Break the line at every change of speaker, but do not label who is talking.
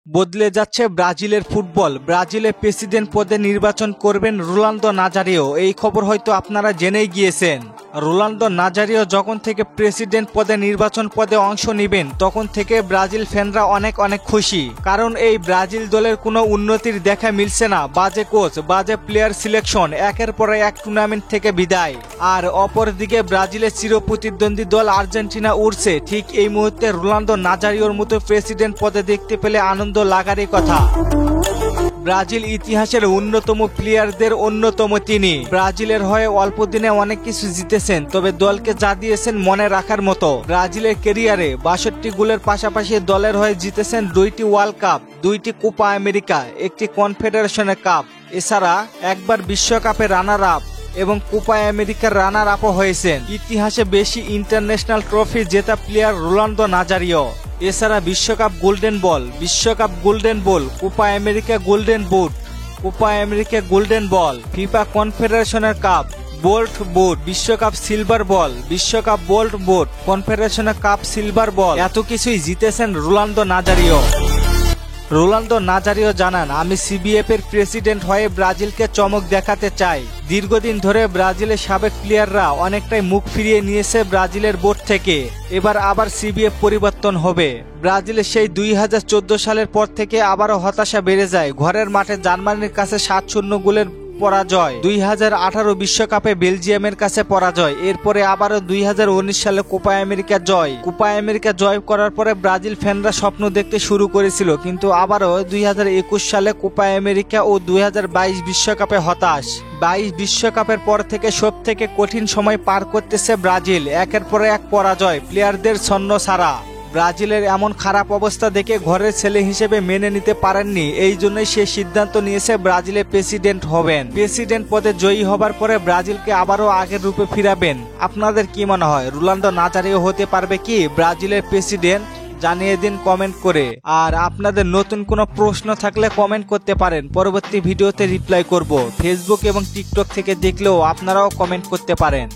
বদলে যাচ্ছে ব্রাজিলের ফুটবল। ব্রাজিলের প্রেসিডেন্ট পদে নির্বাচন করবেন রোনাল্দো নাজারিও। এই খবর হয়তো আপনারা জেনেই গিয়েছেন। রোনাল্দো নাজারিও যখন থেকে প্রেসিডেন্ট পদে নির্বাচন পদে অংশ নেবেন তখন থেকে ব্রাজিল ফ্যানরা অনেক খুশি। কারণ এই ব্রাজিল দলের কোনো উন্নতির দেখা মিলছে না। বাজে কোচ, বাজে প্লেয়ার সিলেকশন, একের পর এক টুর্নামেন্ট থেকে বিদায়। আর অপরদিকে ব্রাজিলের চিরপ্রতিদ্বন্দ্বী দল আর্জেন্টিনা উড়ছে। ঠিক এই মুহূর্তে রোনাল্দো নাজারিওর মতো প্রেসিডেন্ট পদে দেখতে পেলে আনন্দ লাগারই কথা। ব্রাজিল ইতিহাসের অন্যতম প্লেয়ারদের অন্যতম তিনি। ব্রাজিলের হয়ে অল্প দিনে অনেক কিছু জিতেছেন, তবে দলকে যা দিয়েছেন মনে রাখার মতো। ব্রাজিলের ক্যারিয়ারে 62 গোলের পাশাপাশি দলের হয়ে জিতেছেন 2টি ওয়ার্ল্ড কাপ, 2টি কোপা আমেরিকা, একটি কনফেডারেশনের কাপ, এছাড়া একবার বিশ্বকাপের রানার আপ এবং কোপা আমেরিকার রানার আপও হয়েছেন। ইতিহাসে বেশি ইন্টারন্যাশনাল ট্রফি জেতা প্লেয়ার রোনাল্দো নাজারিও। এছাড়া বিশ্বকাপ গোল্ডেন বল, বিশ্বকাপ golden ball, Copa America golden boot, Copa America golden ball, FIFA কনফেডারেশনের কাপ, বোল্ট বুট, বিশ্বকাপ সিলভার বল, বিশ্বকাপ বোল্ট বুট, কনফেডারেশনের কাপ সিলভার বল, এত কিছুই জিতেছেন রোনাল্দো নাজারিও। রোনাল্দো নাজারিও জানান, আমি সিবিএফ এর প্রেসিডেন্ট হয়ে ব্রাজিলকে চমক দেখাতে চাই। দীর্ঘদিন ধরে ব্রাজিলের সাবেক প্লেয়াররা অনেকটাই মুখ ফিরিয়ে নিয়েছে ব্রাজিলের বোর্ড থেকে। এবার আবার সিবিএফ পরিবর্তন হবে। ব্রাজিলের সেই 2014 সালের পর থেকে আবারও হতাশা বেড়ে যায়। ঘরের মাঠে জার্মানির কাছে 7-0 গোলের পরাজয়, 2018 বিশ্বকাপে বেলজিয়ামের কাছে পরাজয়, এরপরে আবারও 2019 সালে কোপা আমেরিকা জয়। কোপা আমেরিকা জয় করার পরে ব্রাজিল ফ্যানরা স্বপ্ন দেখতে শুরু করেছিল, কিন্তু আবারও 2021 সালে কোপা আমেরিকা ও 2022 বিশ্বকাপে হতাশ। 22 বিশ্বকাপের পর থেকে সব থেকে কঠিন সময় পার করতেছে ব্রাজিল। একের পর এক পরাজয়, প্লেয়ারদের ছন্ন ছাড়া। ব্রাজিলের এমন খারাপ অবস্থা দেখে ঘরের ছেলে হিসেবে মেনে নিতে পারেননি, এই জন্যই সে সিদ্ধান্ত নিয়েছে ব্রাজিলের প্রেসিডেন্ট হবেন। প্রেসিডেন্ট পদে জয়ী হবার পরে ব্রাজিলকে আবারও আগের রূপে ফিরাবেন। আপনাদের কি মনে হয়, রোনাল্দো নাজারিও হতে পারবে কি ব্রাজিলের প্রেসিডেন্ট? জানিয়ে দিন কমেন্ট করে। আর আপনাদের নতুন কোনো প্রশ্ন থাকলে কমেন্ট করতে পারেন, পরবর্তী ভিডিওতে রিপ্লাই করব। ফেসবুক এবং টিকটক থেকে দেখলেও আপনারাও কমেন্ট করতে পারেন।